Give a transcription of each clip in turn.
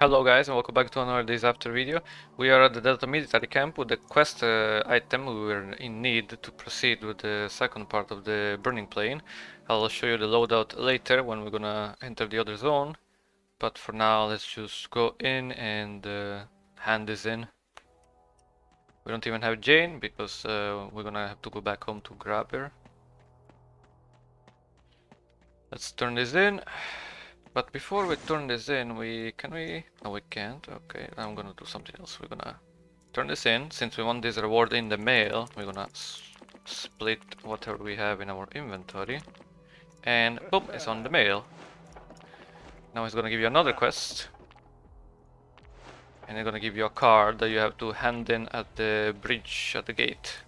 Hello guys and welcome back to another Days After video. We are at the Delta military camp with the quest item we were in need to proceed with the second part of the burning plane. I'll show you the loadout later when we're gonna enter the other zone. But for now let's just go in and hand this in. We don't even have Jane because we're gonna have to go back home to grab her. Let's turn this in. But before we turn this in, can we? No, we can't. Okay, I'm gonna do something else. We're gonna turn this in. Since we want this reward in the mail, we're gonna split whatever we have in our inventory. And boom, it's on the mail. Now it's gonna give you another quest. And it's gonna give you a card that you have to hand in at the bridge at the gate.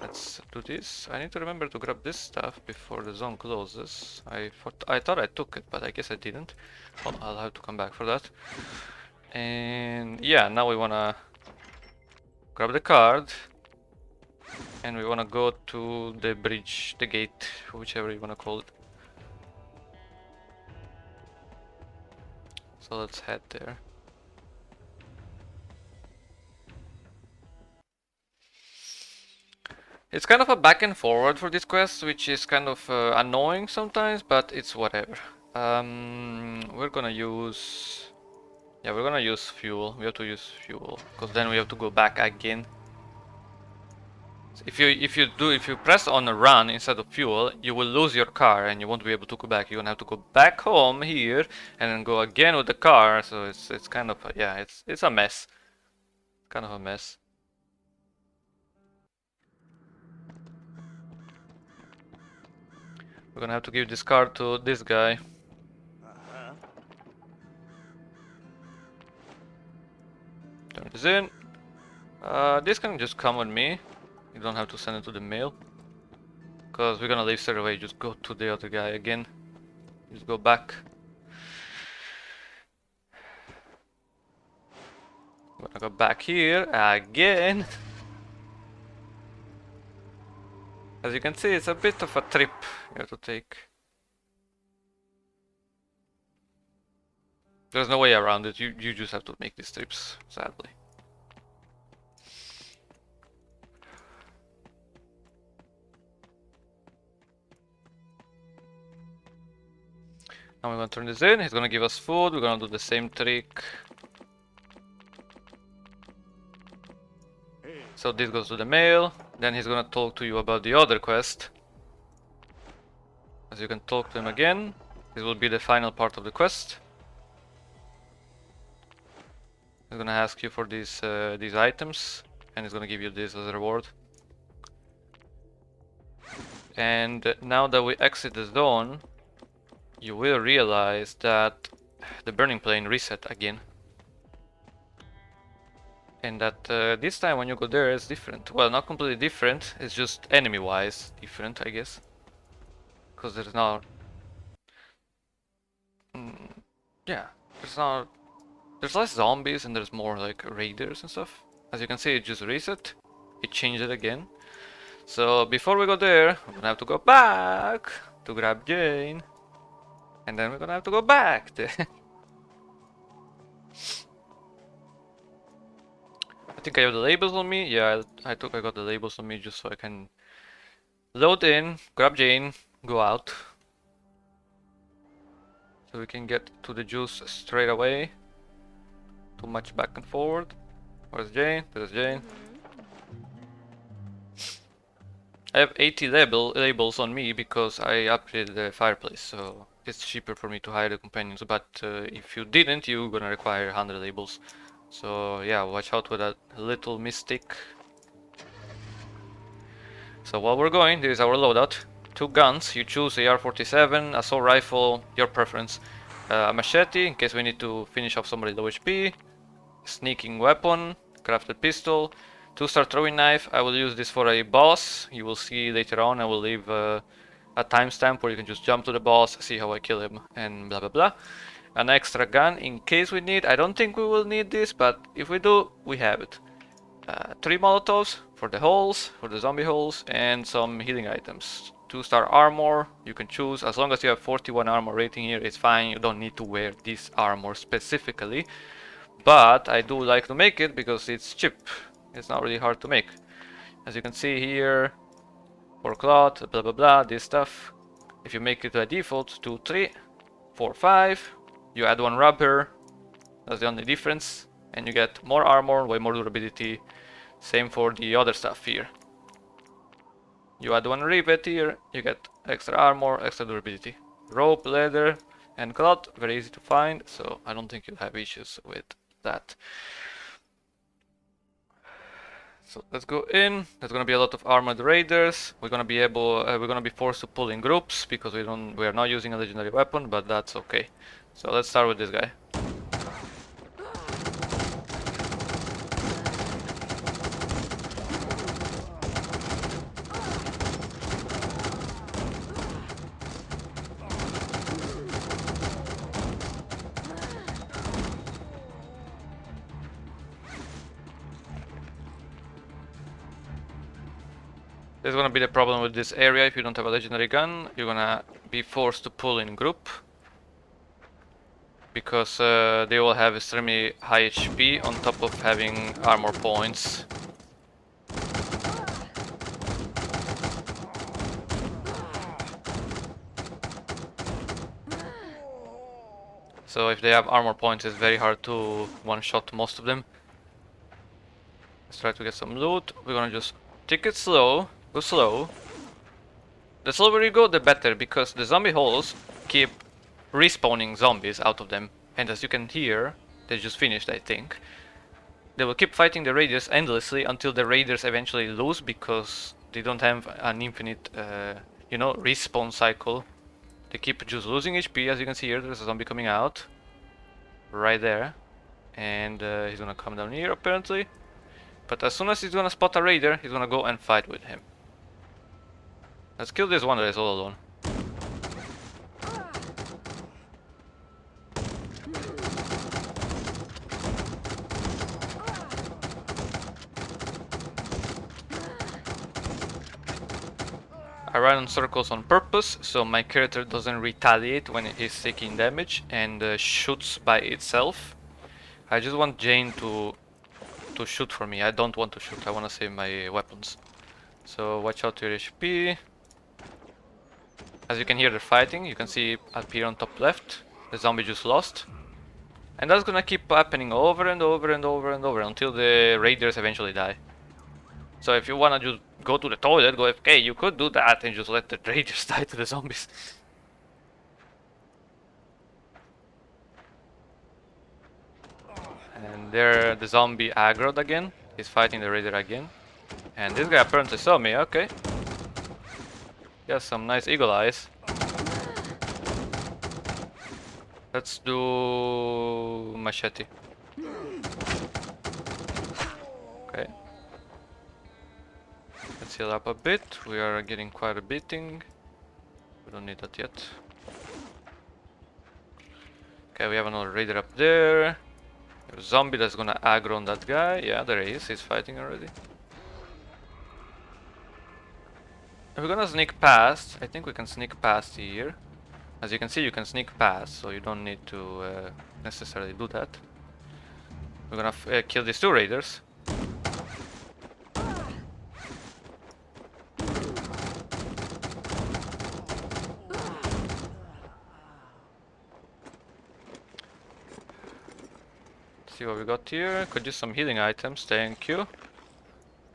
Let's do this. I need to remember to grab this stuff before the zone closes. I thought I took it, but I guess I didn't. Well, I'll have to come back for that. And yeah, now we wanna grab the card. And we wanna go to the bridge, the gate, whichever you wanna call it. So let's head there. It's kind of a back and forward for this quest, which is kind of annoying sometimes, but it's whatever. We're gonna use... Yeah, we're gonna use fuel. We have to use fuel, because then we have to go back again. If you press on a run instead of fuel, you will lose your car and you won't be able to go back. You're gonna have to go back home here and then go again with the car. So it's kind of yeah, it's a mess. Kind of a mess. We're gonna have to give this card to this guy. Turn this in. This can just come with me. You don't have to send it to the mail. Because we're gonna leave straight away. Just go to the other guy again. Just go back. I'm gonna go back here again. As you can see, it's a bit of a trip you have to take. There's no way around it, you just have to make these trips, sadly. Now we're gonna turn this in, he's gonna give us food, we're gonna do the same trick. So this goes to the mail, then he's gonna talk to you about the other quest. As you can talk to him again, this will be the final part of the quest. He's gonna ask you for these items, and he's gonna give you this as a reward. And now that we exit the zone, you will realize that the burning plane reset again. And that this time when you go there it's different. Well, not completely different, it's just enemy-wise different, I guess. Because there's not... yeah, there's less zombies and there's more like raiders and stuff. As you can see, it just reset. It changed it again. So before we go there, we're gonna have to go back to grab Jane. And then we're gonna have to go back there. I think I have the labels on me. Yeah, I got the labels on me just so I can load in, grab Jane, go out. So we can get to the juice straight away. Too much back and forward. Where's Jane? There's Jane. I have 80 labels on me because I upgraded the fireplace, so it's cheaper for me to hire the companions. But if you didn't, you're gonna require 100 labels. So yeah, watch out with that little mistake. So while we're going, there is our loadout. 2 guns, you choose AR-47, assault rifle, your preference. A machete, in case we need to finish off somebody low HP. Sneaking weapon, crafted pistol. 2-star throwing knife, I will use this for a boss. You will see later on, I will leave a timestamp where you can just jump to the boss, see how I kill him, and blah blah blah. An extra gun in case we need. I don't think we will need this, but if we do, we have it. 3 molotovs for the holes, for the zombie holes, and some healing items. 2-star armor, you can choose. As long as you have 41 armor rating here, it's fine. You don't need to wear this armor specifically. But I do like to make it because it's cheap. It's not really hard to make. As you can see here, for cloth, blah blah blah, this stuff. If you make it by default, 2, 3, 4, 5, you add 1 rubber. That's the only difference. And you get more armor, way more durability. Same for the other stuff here. You add 1 rivet here, you get extra armor, extra durability. Rope, leather, and cloth, very easy to find, so I don't think you'll have issues with that. So let's go in. There's gonna be a lot of armored raiders. We're gonna be forced to pull in groups because we are not using a legendary weapon, but that's okay. So let's start with this guy. There's gonna be the problem with this area. If you don't have a legendary gun, you're gonna be forced to pull in group because they will have extremely high HP on top of having armor points. So if they have armor points, it's very hard to one-shot most of them. Let's try to get some loot. We're gonna just take it slow. Go slow. The slower you go, the better, because the zombie holes keep respawning zombies out of them. And as you can hear, they just finished, I think. They will keep fighting the raiders endlessly until the raiders eventually lose, because they don't have an infinite, respawn cycle. They keep just losing HP. As you can see here, there's a zombie coming out. Right there. And he's gonna come down here, apparently. But as soon as he's gonna spot a raider, he's gonna go and fight with him. Let's kill this one that is all alone. I run in circles on purpose, so my character doesn't retaliate when he's taking damage and shoots by itself. I just want Jane to shoot for me. I don't want to shoot, I want to save my weapons. So watch out your HP. As you can hear, they're fighting. You can see up here on top left, the zombie just lost. And that's gonna keep happening over and over and over and over until the raiders eventually die. So if you wanna just go to the toilet, go AFK, you could do that and just let the raiders die to the zombies. And there the zombie aggroed again. He's fighting the raider again. And this guy apparently saw me, okay. He has some nice eagle eyes. Let's do machete. Okay. Let's heal up a bit. We are getting quite a beating. We don't need that yet. Okay, we have another raider up there. There's a zombie that's gonna aggro on that guy. Yeah, there he is. He's fighting already. If we're gonna sneak past, I think we can sneak past here. As you can see, you can sneak past, so you don't need to necessarily do that. We're gonna kill these 2 raiders. See what we got here. Could use some healing items, thank you.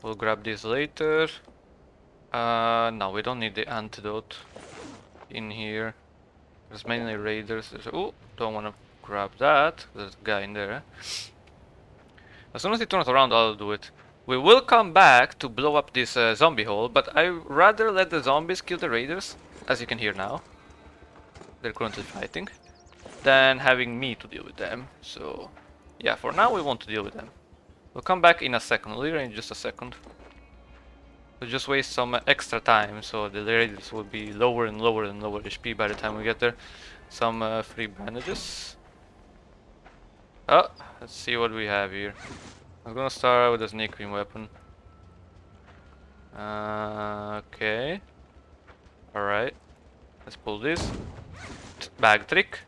We'll grab these later. No, we don't need the antidote in here. There's mainly raiders. Oh, don't want to grab that. There's a guy in there. As soon as he turns around, I'll do it. We will come back to blow up this zombie hole, but I rather let the zombies kill the raiders, as you can hear now. They're currently fighting, than having me to deal with them. So, yeah, for now we won't deal with them. We'll come back in a second, literally in just a second. We'll just waste some extra time, so the raiders will be lower and lower and lower HP by the time we get there. Some free bandages. Oh, let's see what we have here. I'm gonna start with a sneaking weapon. Okay. Alright, let's pull this. Bag trick.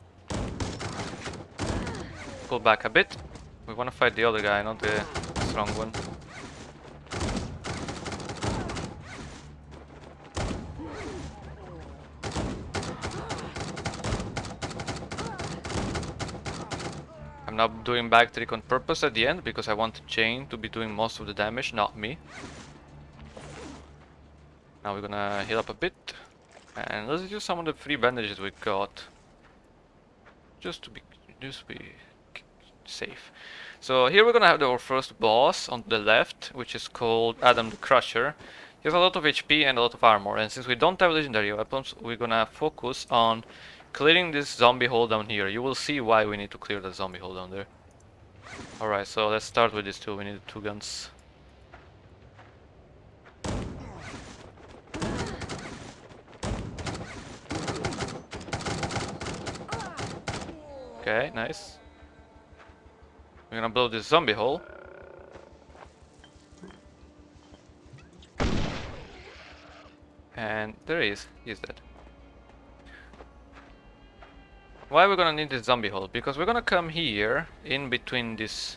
Pull back a bit. We want to fight the other guy, not the strong one. I'm not doing bag trick on purpose at the end because I want Jane to be doing most of the damage, not me. Now we're gonna heal up a bit. And let's use some of the free bandages we got. Just to be safe. So here we're gonna have our first boss on the left, which is called Adam the Crusher. He has a lot of HP and a lot of armor, and since we don't have legendary weapons, we're gonna focus on clearing this zombie hole down here. You will see why we need to clear the zombie hole down there. Alright, so let's start with these two. We need 2 guns. Okay, nice. We're gonna blow this zombie hole. And there he is. He's dead. Why are we gonna need this zombie hole? Because we're gonna come here in between this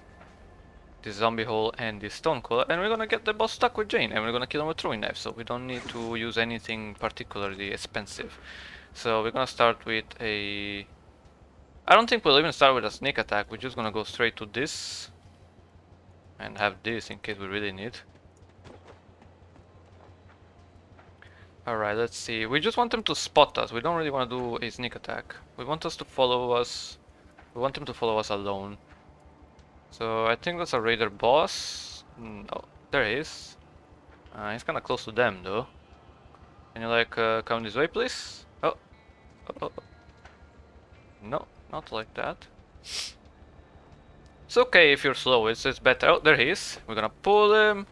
zombie hole and this stone coil, and we're gonna get the boss stuck with Jane, and we're gonna kill him with throwing knives. So we don't need to use anything particularly expensive. So we're gonna start with a... I don't think we'll even start with a sneak attack. We're just gonna go straight to this and have this in case we really need. Alright, let's see. We just want them to spot us. We don't really want to do a sneak attack. We want us to follow us. We want him to follow us alone. So I think that's a raider boss. No, there he is. He's kind of close to them though. Can you like come this way, please? Oh. Oh. No, not like that. It's okay if you're slow. It's better. Oh, there he is. We're gonna pull him.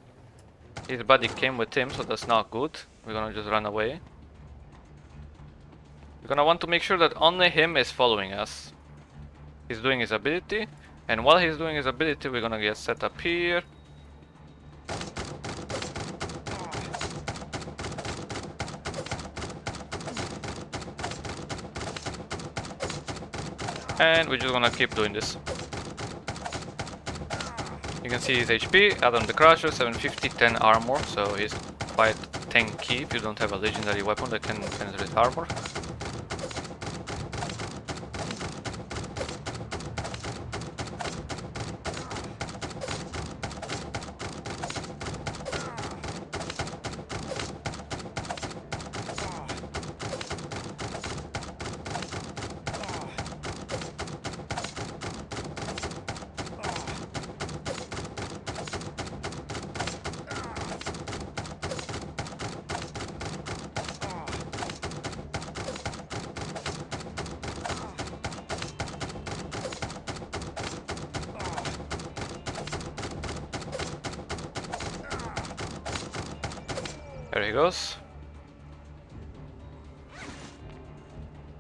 His buddy came with him, so that's not good. We're gonna just run away. We're gonna want to make sure that only him is following us. He's doing his ability, and while he's doing his ability, we're gonna get set up here. And we're just gonna keep doing this. You can see his HP, Adam the Crusher, 750, 10 armor, so he's quite tanky if you don't have a legendary weapon that can penetrate armor. There he goes.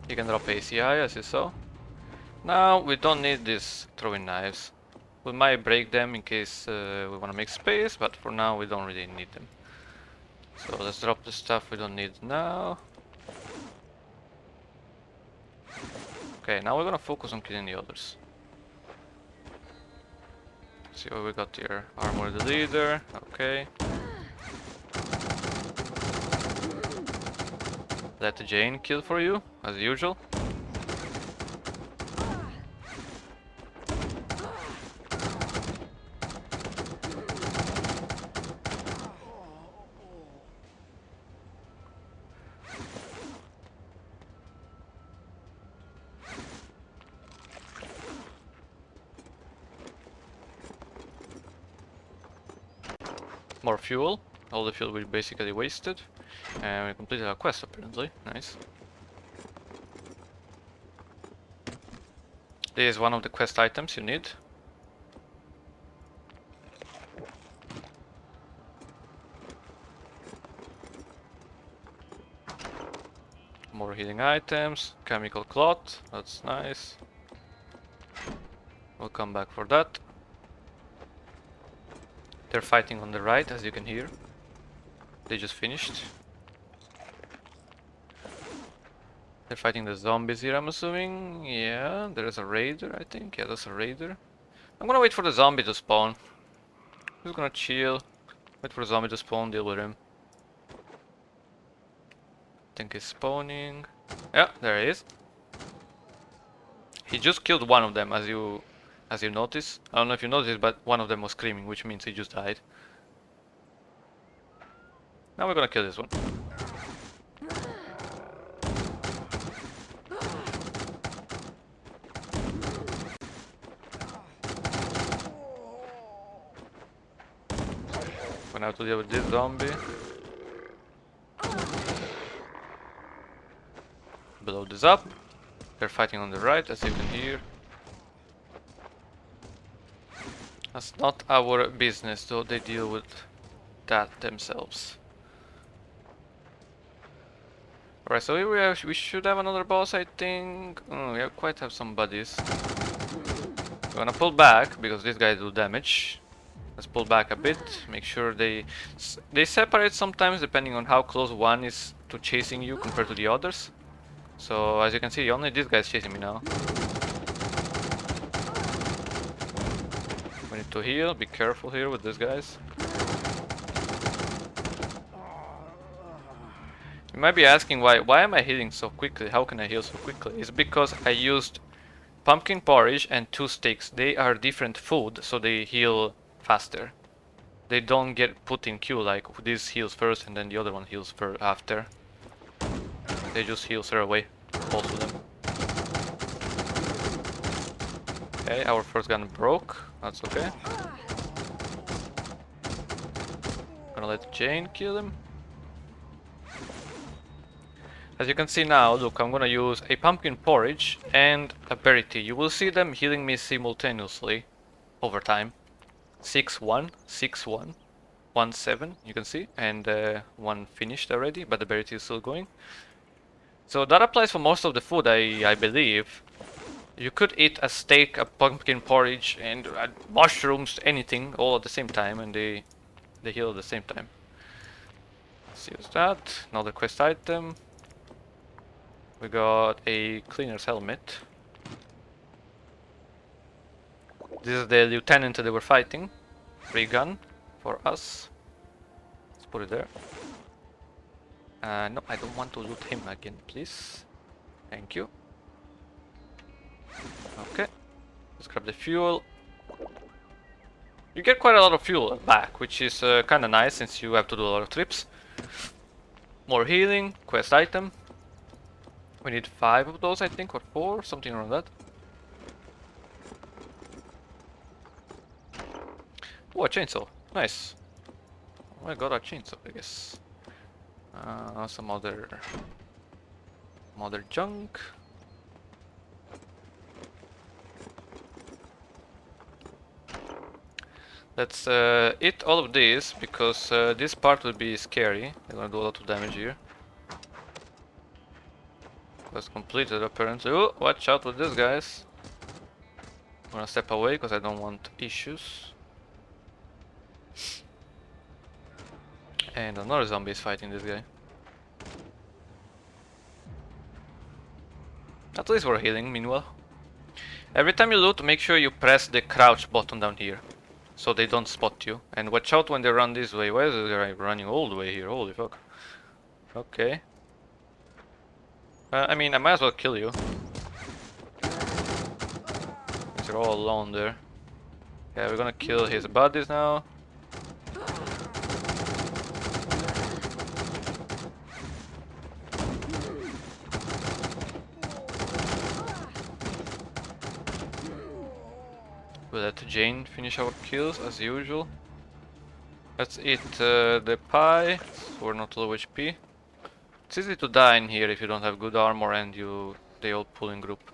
He can drop ACI as you saw. Now we don't need these throwing knives. We might break them in case we want to make space, but for now we don't really need them. So let's drop the stuff we don't need now. Okay, now we're gonna focus on killing the others. See what we got here. Armor the leader, okay. Let Jane kill for you, as usual. More fuel. All the fuel we basically wasted. And we completed our quest apparently. Nice. This is one of the quest items you need. More healing items. Chemical cloth. That's nice. We'll come back for that. They're fighting on the right, as you can hear. They just finished. They're fighting the zombies here, I'm assuming. Yeah, there's a raider, I think. Yeah, there's a raider. I'm gonna wait for the zombie to spawn. Just gonna chill. Wait for the zombie to spawn, deal with him. Think he's spawning. Yeah, there he is. He just killed one of them, as you notice. I don't know if you noticed, but one of them was screaming, which means he just died. Now we're gonna kill this one. Gonna have to deal with this zombie. Blow this up. They're fighting on the right, as you can hear. That's not our business, though. They deal with that themselves. Alright, so here we should have another boss, I think. Oh, we quite have some buddies. We're gonna pull back because these guys do damage. Let's pull back a bit. Make sure they separate sometimes depending on how close one is to chasing you compared to the others. So as you can see, only this guy's chasing me now. We need to heal. Be careful here with these guys. You might be asking why am I healing so quickly? How can I heal so quickly? It's because I used pumpkin porridge and 2 sticks. They are different food, so they heal faster. They don't get put in queue like this heals first and then the other one heals after. They just heal straight away, both of them. Okay, our first gun broke. That's okay. Gonna let Jane kill him. As you can see now, look, I'm gonna use a pumpkin porridge and a berry tea. You will see them healing me simultaneously over time. 6-1, 6-1, 1-7, you can see, and one finished already, but the berry tea is still going. So that applies for most of the food, I believe. You could eat a steak, a pumpkin porridge, and mushrooms, anything, all at the same time, and they heal at the same time. Let's use that. Another quest item. We got a cleaner's helmet. This is the lieutenant that they were fighting. Free gun for us. Let's put it there. No, I don't want to loot him again, please. Thank you. Okay. Let's grab the fuel. You get quite a lot of fuel back, which is kind of nice since you have to do a lot of trips. More healing, quest item. We need 5 of those, I think, or 4, something around that. Oh, a chainsaw. Nice. Oh, I got a chainsaw, I guess. Some other junk. Let's eat all of this because this part will be scary. They're gonna do a lot of damage here. Quest completed apparently. Oh, watch out with this, guys. I'm gonna step away because I don't want issues. And another zombie is fighting this guy. At least we're healing meanwhile. Every time you loot, make sure you press the crouch button down here, so they don't spot you. And watch out when they run this way. Why is it running all the way here? Holy fuck. Okay. I mean, I might as well kill you. Since you're all alone there. Yeah, we're gonna kill his buddies now. We'll let Jane finish our kills as usual. Let's eat the pie, so we're not low HP. It's easy to die in here if you don't have good armor and they all pull in group.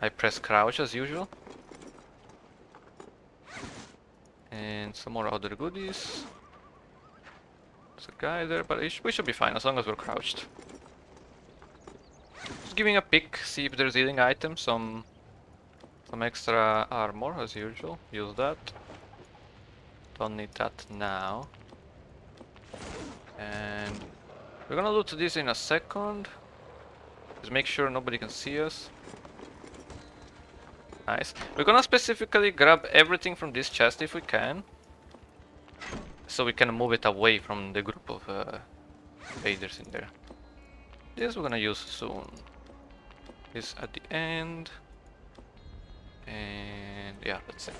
I press crouch as usual. And some more other goodies. There's a guy there, but we should be fine as long as we're crouched. Just giving a peek, see if there's healing items, some extra armor as usual. Use that. Don't need that now. And we're gonna loot this in a second. Just make sure nobody can see us. Nice. We're gonna specifically grab everything from this chest if we can, so we can move it away from the group of raiders in there. This we're gonna use soon. This at the end. And yeah, that's it.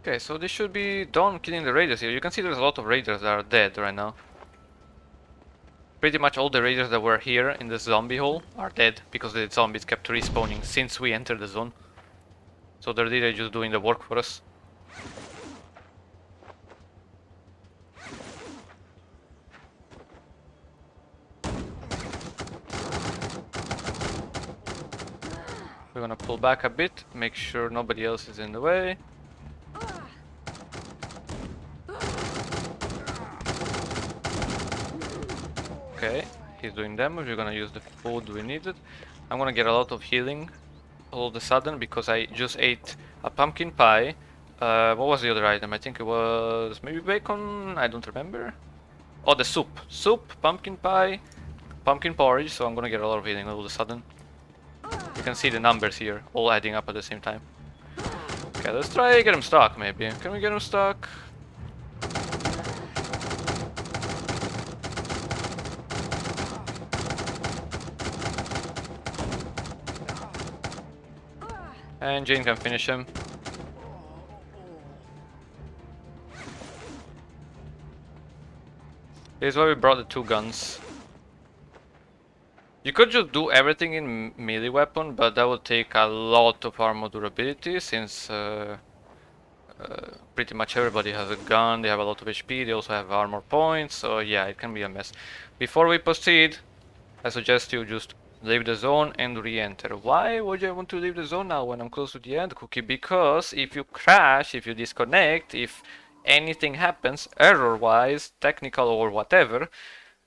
Okay, so this should be done killing the raiders here. You can see there's a lot of raiders that are dead right now. Pretty much all the raiders that were here in the zombie hole are dead because the zombies kept respawning since we entered the zone. So they're literally just doing the work for us. We're gonna pull back a bit, make sure nobody else is in the way. Okay, he's doing damage. We're gonna use the food we needed. I'm gonna get a lot of healing all of a sudden because I just ate a pumpkin pie. What was the other item? I think it was maybe bacon. I don't remember. Oh, the soup. Soup, pumpkin pie, pumpkin porridge. So I'm gonna get a lot of healing all of a sudden. You can see the numbers here all adding up at the same time. Okay, let's try get him stuck maybe. Can we get him stuck? And Jane can finish him. This is why we brought the two guns. You could just do everything in melee weapon, but that would take a lot of armor durability since pretty much everybody has a gun, they have a lot of HP, they also have armor points, so yeah, it can be a mess. Before we proceed, I suggest you just leave the zone and re-enter. Why would I want to leave the zone now when I'm close to the end, Cookie? Because if you crash, if you disconnect, if anything happens error-wise, technical or whatever,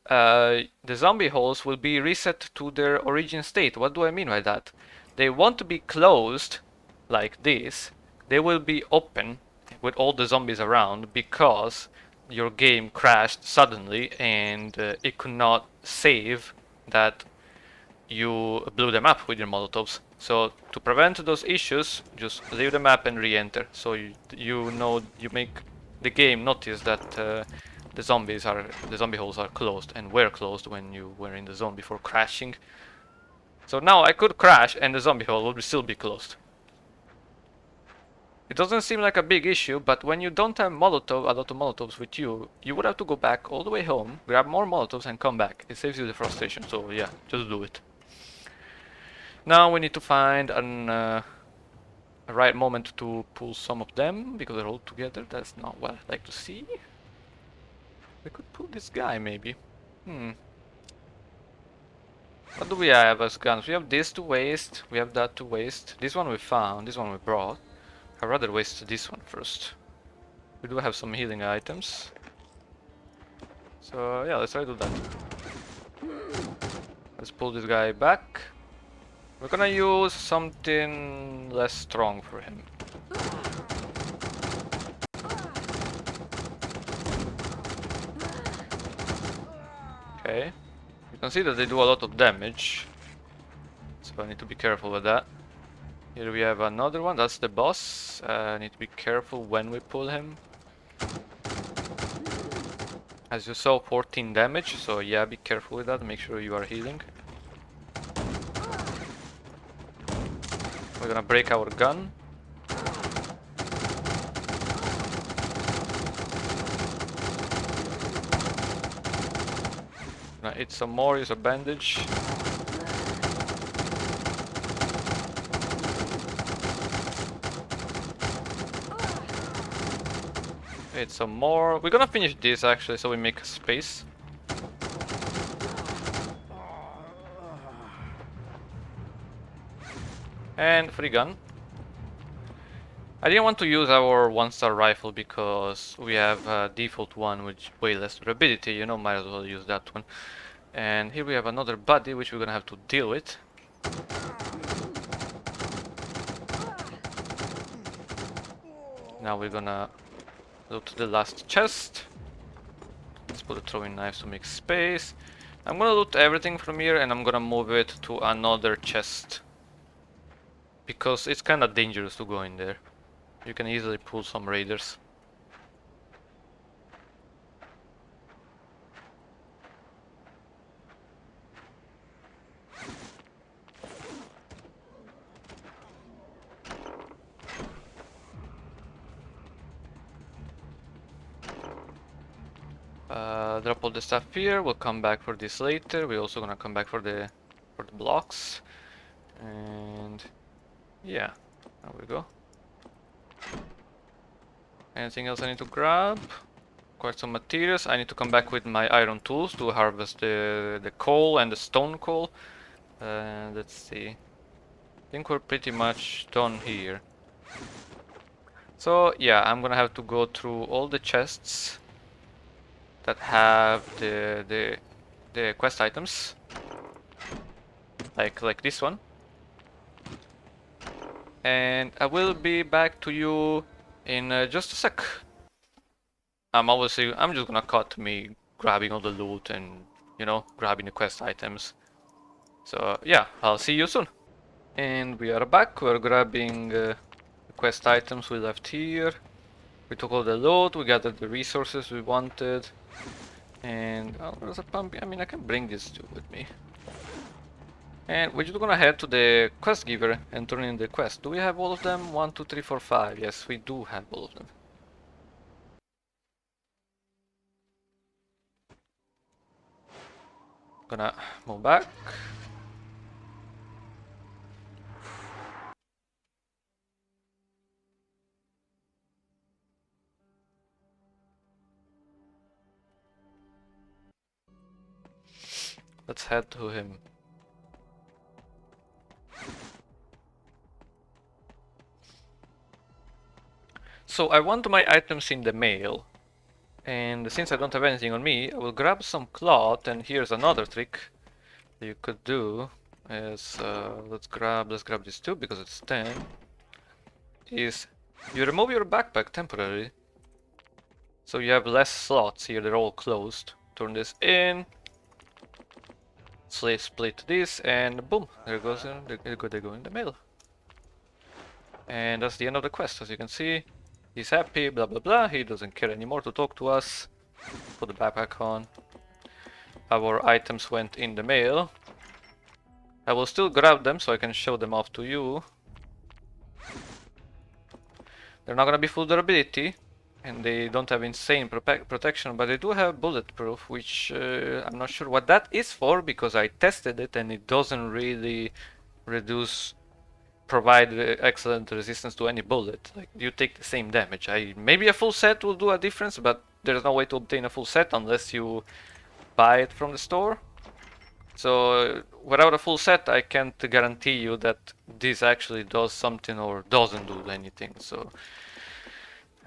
the zombie holes will be reset to their origin state. What do I mean by that? They won't be closed like this. They will be open with all the zombies around because your game crashed suddenly and it could not save that you blew them up with your molotovs. So to prevent those issues, just leave the map and re-enter. So you make the game notice that the zombie holes are closed and were closed when you were in the zone before crashing. So now I could crash and the zombie hole would still be closed. It doesn't seem like a big issue, but when you don't have a lot of molotovs with you, you would have to go back all the way home, grab more molotovs and come back. It saves you the frustration, so yeah, just do it. Now we need to find a right moment to pull some of them, because they're all together. That's not what I'd like to see. We could pull this guy, maybe. What do we have as guns? We have this to waste, we have that to waste. This one we found, this one we brought. I'd rather waste this one first. We do have some healing items. So yeah, let's try to do that. Let's pull this guy back. We're gonna use something less strong for him. Okay. You can see that they do a lot of damage. So I need to be careful with that. Here we have another one, that's the boss. I need to be careful when we pull him. As you saw, 14 damage, so yeah, be careful with that, make sure you are healing. We're gonna break our gun. Gonna eat some more, use a bandage. Eat some more. We're gonna finish this actually, so we make space. And free gun. I didn't want to use our 1-star rifle because we have a default one with way less durability, you know, might as well use that one. And here we have another body which we're gonna have to deal with. Now we're gonna loot the last chest. Let's put the throwing knives to make space. I'm gonna loot everything from here and I'm gonna move it to another chest. Because it's kinda dangerous to go in there. You can easily pull some raiders. Drop all the stuff here. We'll come back for this later. We're also gonna come back for the blocks. And yeah, there we go. Anything else I need to grab? Quite some materials. I need to come back with my iron tools to harvest the coal and the stone coal. Let's see. I think we're pretty much done here. So yeah, I'm gonna have to go through all the chests that have the quest items, like this one, and I will be back to you in just a sec. I'm just gonna cut me grabbing all the loot and, you know, grabbing the quest items. So yeah, I'll see you soon. And we are back. We're grabbing the quest items we left here. We took all the loot, we gathered the resources we wanted. And oh, there's a pump. I mean, I can bring this too with me. And we're just gonna head to the quest giver and turn in the quest. Do we have all of them? 1, 2, 3, 4, 5. Yes, we do have all of them. Gonna move back. Let's head to him. So I want my items in the mail. And since I don't have anything on me, I will grab some cloth. And here's another trick that you could do. Is let's grab this too because it's 10. Is you remove your backpack temporarily, so you have less slots here. They're all closed. Turn this in. Split this, and boom! There goes they go in the mail. And that's the end of the quest. As you can see, he's happy. Blah blah blah. He doesn't care anymore to talk to us. Put the backpack on. Our items went in the mail. I will still grab them so I can show them off to you. They're not gonna be full durability, and they don't have insane protection, but they do have bulletproof, which I'm not sure what that is for, because I tested it and it doesn't really provide excellent resistance to any bullet. Like, you take the same damage. Maybe a full set will do a difference, but there's no way to obtain a full set unless you buy it from the store. So without a full set, I can't guarantee you that this actually does something or doesn't do anything. So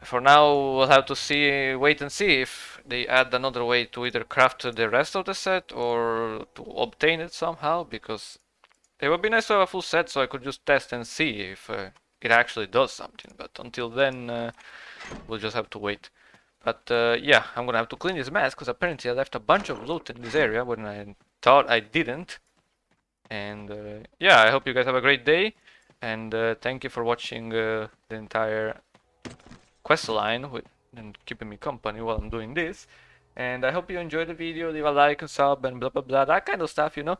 for now, we'll have to wait and see if they add another way to either craft the rest of the set or to obtain it somehow, because it would be nice to have a full set so I could just test and see if it actually does something. But until then, we'll just have to wait. But yeah, I'm gonna have to clean this mess because apparently I left a bunch of loot in this area when I thought I didn't. And yeah, I hope you guys have a great day, and thank you for watching the entire quest line and keeping me company while I'm doing this. And I hope you enjoyed the video. Leave a like and sub and blah blah blah, that kind of stuff, you know.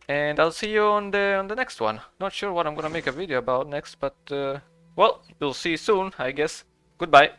And I'll see you on the next one. Not sure what I'm gonna make a video about next, but well, we'll see soon, I guess. Goodbye.